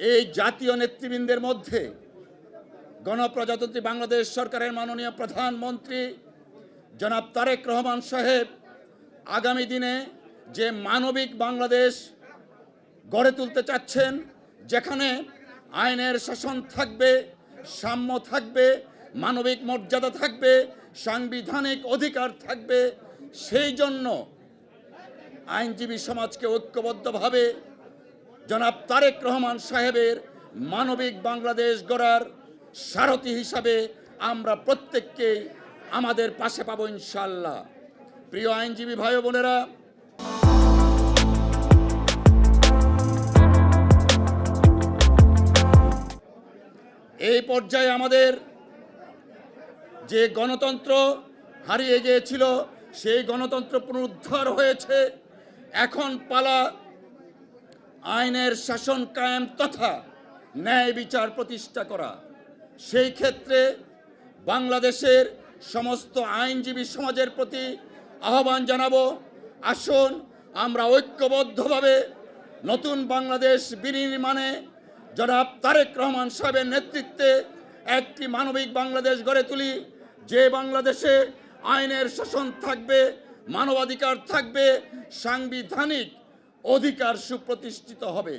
এই জাতীয় নেতৃবৃন্দের মধ্যে গণপ্রজাতন্ত্রী বাংলাদেশ সরকারের মাননীয় প্রধানমন্ত্রী জনাব তারেক রহমান সাহেব আগামী দিনে যে মানবিক বাংলাদেশ গড়ে তুলতে চাচ্ছেন, যেখানে আইনের শাসন থাকবে, সাম্য থাকবে, মানবিক মর্যাদা থাকবে, সাংবিধানিক অধিকার থাকবে, সেই জন্য আইনজীবী সমাজকে ঐক্যবদ্ধভাবে জনাব তারেক রহমান সাহেবের মানবিক বাংলাদেশ গড়ার সারথি হিসাবে আমরা প্রত্যেককেই আমাদের পাশে পাবো ইনশাআল্লাহ। প্রিয় আইনজীবী ভাই বোনেরা, এই পর্যায়ে আমাদের যে গণতন্ত্র হারিয়ে গিয়েছিল সেই গণতন্ত্র পুনরুদ্ধার হয়েছে। এখন পালা আইনের শাসন কায়েম তথা ন্যায় বিচার প্রতিষ্ঠা করা। সেই ক্ষেত্রে বাংলাদেশের সমস্ত আইনজীবী সমাজের প্রতি আহ্বান জানাবো, আসুন আমরা ঐক্যবদ্ধভাবে নতুন বাংলাদেশ বিনির্মাণে জনাব তারেক রহমান সাহেবের নেতৃত্বে একটি মানবিক বাংলাদেশ গড়ে তুলি, যে বাংলাদেশে আইনের শাসন থাকবে, মানবাধিকার থাকবে, সাংবিধানিক অধিকার সুপ্রতিষ্ঠিত হবে।